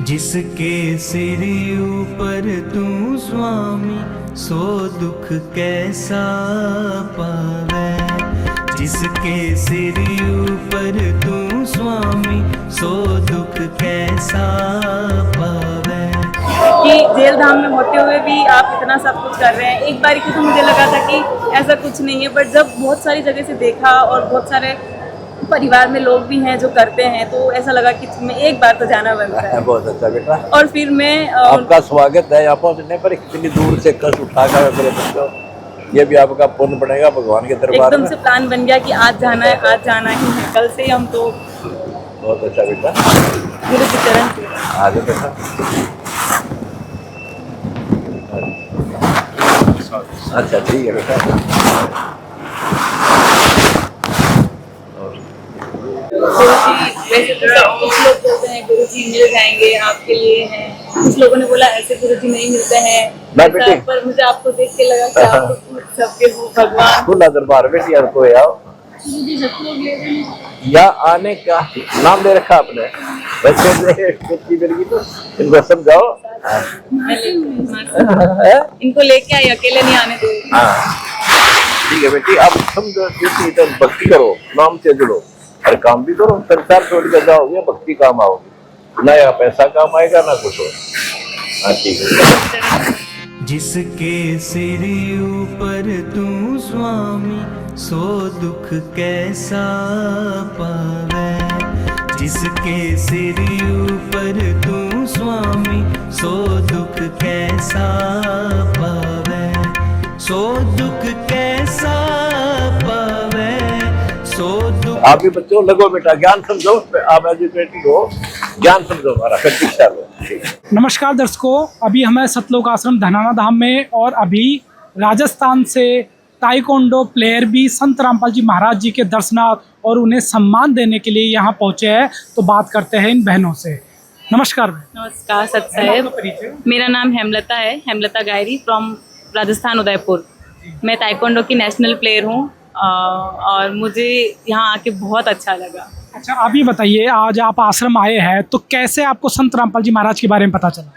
जिसके सिर ऊपर तू स्वामी, सो दुख कैसा पावे। जिसके सिर ऊपर तू स्वामी, सो दुख कैसा पावे। कि जेल धाम में होते हुए भी आप इतना सब कुछ कर रहे हैं। एक बार की तो मुझे लगा था कि ऐसा कुछ नहीं है, बट जब बहुत सारी जगह से देखा और बहुत सारे परिवार में लोग भी हैं जो करते हैं, तो ऐसा लगा कि मैं एक बार तो जाना बनता है। बहुत अच्छा बेटा। और फिर मैं आपका स्वागत है यहाँ पहुँचने पर। इतनी दूर से कष्ट उठाकर मेरे बच्चों, ये भी आपका पुण्य बनेगा भगवान के दरबार में। एकदम से प्लान बन गया कि आज जाना है, आज जाना ही है। कल से हम तो बहुत अच्छा बेटा, गुरु के चरण से आ जाओ बेटा। अच्छा ठीक है बेटा। गुरुजी, वैसे तो सब कुछ लोग बोलते हैं गुरुजी मिल जाएंगे आपके लिए हैं, कुछ लोगों ने बोला ऐसे गुरुजी नहीं मिलते हैं, पर मुझे आपको देख के लगा कि आप तो सबके हो भगवान। खुला दरबार बेटी यार, कोई आओ या आने का नाम दे रखा आपने बच्चे से कुछ मिलेगी तो इनको समझाओ। इनको लेके आई, अकेले नहीं आने दे। ठीक है बेटी, आप समझो तो भक्ति करो, नाम से जुड़ो और काम भी करो। संसार छोड़ के जाओगे, भक्ति काम आओगे, ना या पैसा काम आएगा ना कुछ हो। हाँ ठीक है। जिसके सिर ऊपर तू स्वामी, सो दुख कैसा पावे। जिसके सिर ऊपर तू स्वामी, सो दुख कैसा पावे। सो दुख कैसा पावे, सो दुख। आप भी बच्चों लगो बेटा, ज्ञान समझो, आप एजुकेटेड हो, ज्ञान समझो हमारा, फिर शिक्षा लो। नमस्कार दर्शकों, अभी हमें सतलोक आश्रम धनाना धाम में और अभी राजस्थान से ताइक्वांडो प्लेयर भी संत रामपाल जी महाराज जी के दर्शनार्थ और उन्हें सम्मान देने के लिए यहाँ पहुँचे हैं। तो बात करते हैं इन बहनों से। नमस्कार। नमस्कार सत साहेब, मेरा नाम हेमलता है, हेमलता गायरी फ्रॉम राजस्थान उदयपुर। मैं ताइक्वांडो की नेशनल प्लेयर हूँ और मुझे यहाँ आके बहुत अच्छा लगा। अच्छा, अभी बताइए, आज आप आश्रम आए हैं तो कैसे आपको संत रामपाल जी महाराज के बारे में पता चला?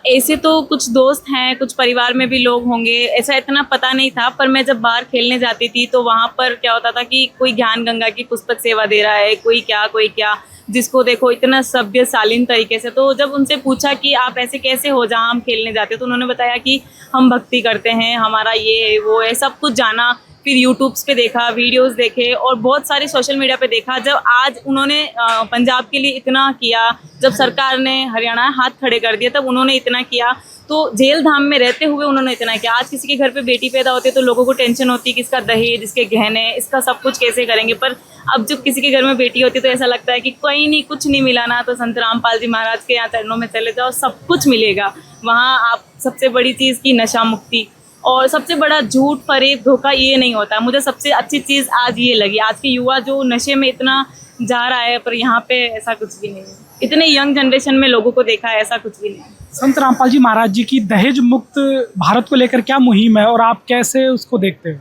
ऐसे तो कुछ दोस्त हैं, कुछ परिवार में भी लोग होंगे, ऐसा इतना पता नहीं था। पर मैं जब बाहर खेलने जाती थी तो वहाँ पर क्या होता था कि कोई ज्ञान गंगा की पुस्तक सेवा दे रहा है, कोई क्या, जिसको देखो इतना सभ्य शालीन तरीके से। तो जब उनसे पूछा कि आप ऐसे कैसे हो जहाँ हम खेलने जाते, तो उन्होंने बताया कि हम भक्ति करते हैं, हमारा ये है वो है, सब कुछ जाना। फिर यूट्यूब्स पे देखा, वीडियोस देखे और बहुत सारे सोशल मीडिया पे देखा। जब आज उन्होंने पंजाब के लिए इतना किया, जब सरकार ने हरियाणा हाथ खड़े कर दिया तब उन्होंने इतना किया, तो जेल धाम में रहते हुए उन्होंने इतना किया। आज किसी के घर पे बेटी पैदा होती है तो लोगों को टेंशन होती है कि इसका दहेज, इसके गहने, इसका सब कुछ कैसे करेंगे। पर अब जब किसी के घर में बेटी होती है तो ऐसा लगता है कि कोई नहीं, कुछ नहीं मिला ना, तो संत रामपाल जी महाराज के यहाँ चरणों में चले जाओ, सब कुछ मिलेगा वहाँ। आप सबसे बड़ी चीज़ की नशा मुक्ति और सबसे बड़ा झूठ, फरेब, धोखा ये नहीं होता। मुझे सबसे अच्छी चीज़ आज ये लगी। आज के युवा जो नशे में इतना जा रहा है, पर यहाँ पे ऐसा कुछ भी नहीं है। इतने यंग जनरेशन में लोगों को देखा है, ऐसा कुछ भी नहीं। संत रामपाल जी महाराज जी की दहेज मुक्त भारत को लेकर क्या मुहिम है और आप कैसे उसको देखते हो?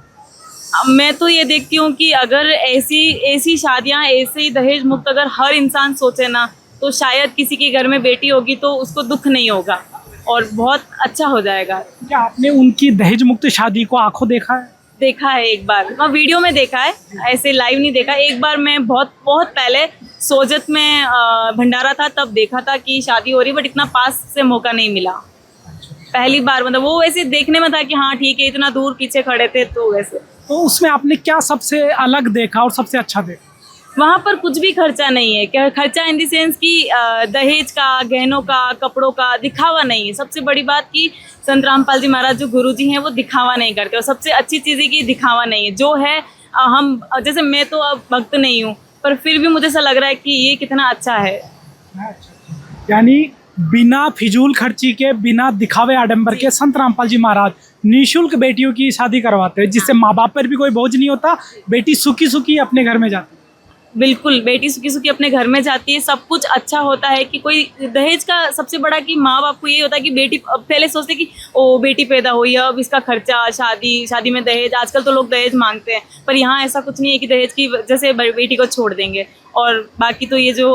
मैं तो ये देखती हूँ कि अगर ऐसी शादियाँ, ऐसे ही दहेज मुक्त अगर हर इंसान सोचे ना, तो शायद किसी के घर में बेटी होगी तो उसको दुख नहीं होगा और बहुत अच्छा हो जाएगा। क्या आपने उनकी दहेज मुक्त शादी को आंखों देखा है? देखा है, एक बार मैं वीडियो में देखा है, ऐसे लाइव नहीं देखा। एक बार मैं बहुत पहले सोजत में भंडारा था तब देखा था कि शादी हो रही, बट इतना पास से मौका नहीं मिला। पहली बार मतलब वो वैसे देखने में था कि हाँ ठीक है, इतना दूर पीछे खड़े थे तो वैसे। तो उसमें आपने क्या सबसे अलग देखा और सबसे अच्छा देखा? वहाँ पर कुछ भी खर्चा नहीं है। क्या खर्चा इन दी सेंस कि दहेज का, गहनों का, कपड़ों का दिखावा नहीं है। सबसे बड़ी बात कि संत रामपाल जी महाराज जो गुरुजी हैं वो दिखावा नहीं करते, और सबसे अच्छी चीज़ है कि दिखावा नहीं है। जो है हम, जैसे मैं तो अब भक्त नहीं हूँ, पर फिर भी मुझे ऐसा लग रहा है कि ये कितना अच्छा है। यानी बिना फिजूल खर्ची के, बिना दिखावे आडंबर के संत रामपाल जी महाराज निःशुल्क बेटियों की शादी करवाते हैं, जिससे माँ बाप पर भी कोई बोझ नहीं होता, बेटी सुखी सुखी अपने घर में जाती है। बिल्कुल बेटी सुखी सुखी अपने घर में जाती है, सब कुछ अच्छा होता है। कि कोई दहेज का सबसे बड़ा कि माँ बाप को ये होता है कि बेटी, पहले सोचते कि ओ बेटी पैदा हुई है, अब इसका खर्चा, शादी में दहेज, आजकल तो लोग दहेज मांगते हैं, पर यहाँ ऐसा कुछ नहीं है कि दहेज की वजह से बेटी को छोड़ देंगे। और बाकी तो ये जो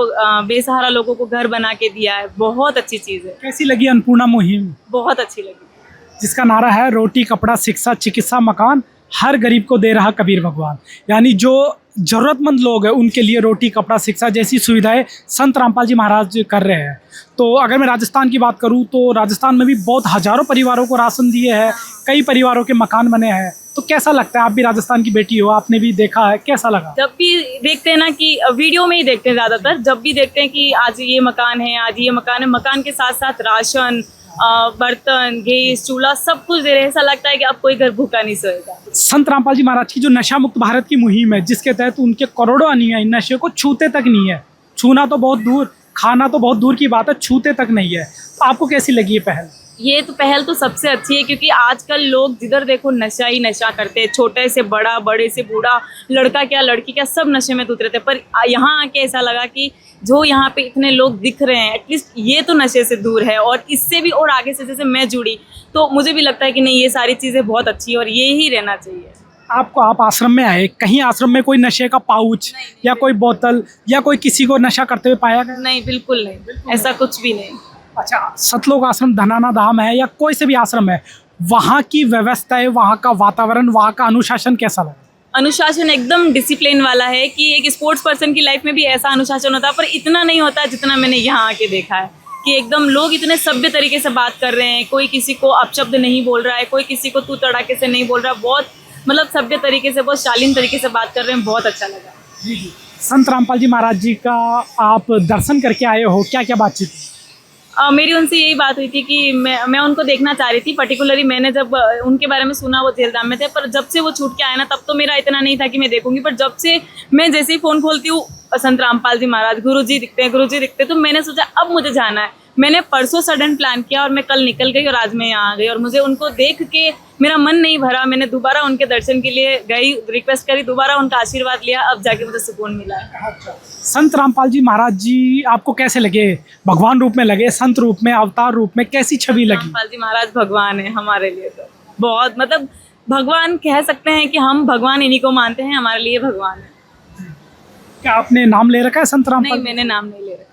बेसहारा लोगों को घर बना के दिया है, बहुत अच्छी चीज़ है। कैसी लगी अन्नपूर्णा मुहिम, बहुत अच्छी लगी। जिसका नारा है रोटी कपड़ा शिक्षा चिकित्सा मकान, हर गरीब को दे रहा कबीर भगवान। यानी जो ज़रूरतमंद लोग हैं उनके लिए रोटी कपड़ा शिक्षा जैसी सुविधाएं संत रामपाल जी महाराज कर रहे हैं। तो अगर मैं राजस्थान की बात करूं तो राजस्थान में भी बहुत हज़ारों परिवारों को राशन दिए हैं, कई परिवारों के मकान बने हैं। तो कैसा लगता है, आप भी राजस्थान की बेटी हो, आपने भी देखा है, कैसा लगा? जब भी देखते हैं ना कि वीडियो में ही देखते हैं ज़्यादातर, जब भी देखते हैं कि आज ये मकान है, आज ये मकान है, मकान के साथ साथ राशन, बर्तन, गैस, चूल्हा, सब कुछ दे रहे हैं। ऐसा लगता है कि अब कोई घर भूखा नहीं सोएगा। संत रामपाल जी महाराज की जो नशा मुक्त भारत की मुहिम है, जिसके तहत उनके करोड़ों अनुयायी नशे को छूते तक नहीं है, छूना तो बहुत दूर, खाना तो बहुत दूर की बात है, छूते तक नहीं है। तो आपको कैसी लगी ये पहल? ये तो पहल तो सबसे अच्छी है, क्योंकि आजकल लोग जिधर देखो नशा ही नशा करते हैं, छोटे से बड़ा, बड़े से बूढ़ा, लड़का क्या लड़की क्या, सब नशे में उतरे थे। पर यहाँ आके ऐसा लगा कि जो यहाँ पे इतने लोग दिख रहे हैं, एटलीस्ट ये तो नशे से दूर है। और इससे भी और आगे से जैसे मैं जुड़ी, तो मुझे भी लगता है कि नहीं, ये सारी चीज़ें बहुत अच्छी है और ये ही रहना चाहिए। आप आश्रम में आए, कहीं आश्रम में कोई नशे का पाउच या कोई बोतल या कोई किसी को नशा करते हुए पाया गया? नहीं, बिल्कुल नहीं, ऐसा कुछ भी नहीं। अच्छा, सतलोक आश्रम धनाना धाम है या कोई से भी आश्रम है, वहाँ की व्यवस्था है, वहाँ का वातावरण, वहाँ का अनुशासन कैसा लगा? अनुशासन एकदम डिसिप्लिन वाला है कि एक स्पोर्ट्स पर्सन की लाइफ में भी ऐसा अनुशासन होता है, पर इतना नहीं होता जितना मैंने यहाँ आके देखा है। कि एकदम लोग इतने सभ्य तरीके से बात कर रहे हैं, कोई किसी को अपशब्द नहीं बोल रहा है, कोई किसी को तू तड़ाके से नहीं बोल रहा, बहुत मतलब सभ्य तरीके से, बहुत शालीन तरीके से बात कर रहे हैं। बहुत अच्छा लगा। संत रामपाल जी महाराज जी का आप दर्शन करके आए हो, क्या क्या बातचीत? मेरी उनसे यही बात हुई थी कि मैं उनको देखना चाह रही थी। पर्टिकुलरली मैंने जब उनके बारे में सुना, वो जेलदाम में थे, पर जब से वो छूट के आए ना, तब तो मेरा इतना नहीं था कि मैं देखूंगी। पर जब से मैं जैसे ही फ़ोन खोलती हूँ, संत रामपाल जी महाराज, गुरुजी दिखते हैं, तो मैंने सोचा अब मुझे जाना है। मैंने परसों सडन प्लान किया और मैं कल निकल गई और आज मैं यहाँ आ गई। और मुझे उनको देख के मेरा मन नहीं भरा, मैंने दोबारा उनके दर्शन के लिए गई, रिक्वेस्ट करी, दोबारा उनका आशीर्वाद लिया, अब जाके मुझे सुकून मिला है। संत रामपाल जी महाराज जी आपको कैसे लगे? भगवान रूप में लगे, संत रूप में, अवतार रूप में, कैसी छवि लगी? रामपाल जी महाराज भगवान है हमारे लिए, तो बहुत मतलब भगवान कह सकते हैं कि हम भगवान इन्हीं को मानते हैं, हमारे लिए भगवान है। क्या आपने नाम ले रखा है संत रामपाल? नहीं, मैंने नाम नहीं ले रखा।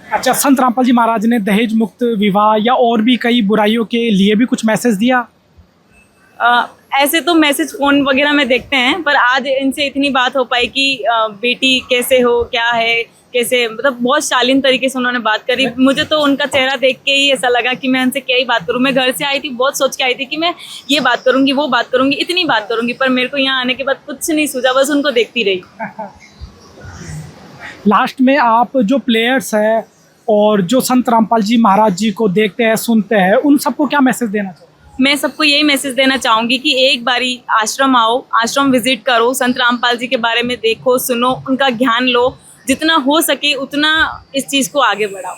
अच्छा, संत रामपाल जी महाराज ने दहेज मुक्त विवाह या और भी कई बुराइयों के लिए भी कुछ मैसेज दिया? ऐसे तो मैसेज फ़ोन वगैरह में देखते हैं, पर आज इनसे इतनी बात हो पाई कि बेटी कैसे हो, क्या है, कैसे, मतलब बहुत शालीन तरीके से उन्होंने बात करी। मुझे तो उनका चेहरा देख के ही ऐसा लगा कि मैं उनसे क्या ही बात करूं। मैं घर से आई थी, बहुत सोच के आई थी कि मैं ये बात करूंगी, वो बात करूंगी, इतनी बात करूंगी, पर मेरे को यहाँ आने के बाद कुछ नहीं सूझा, बस उनको देखती रही। लास्ट में आप जो प्लेयर्स हैं और जो संत रामपाल जी महाराज जी को देखते हैं, सुनते हैं, उन सबको क्या मैसेज देना चाहोगे? मैं सबको यही मैसेज देना चाहूँगी कि एक बारी आश्रम आओ, आश्रम विजिट करो, संत रामपाल जी के बारे में देखो, सुनो, उनका ज्ञान लो, जितना हो सके उतना इस चीज़ को आगे बढ़ाओ।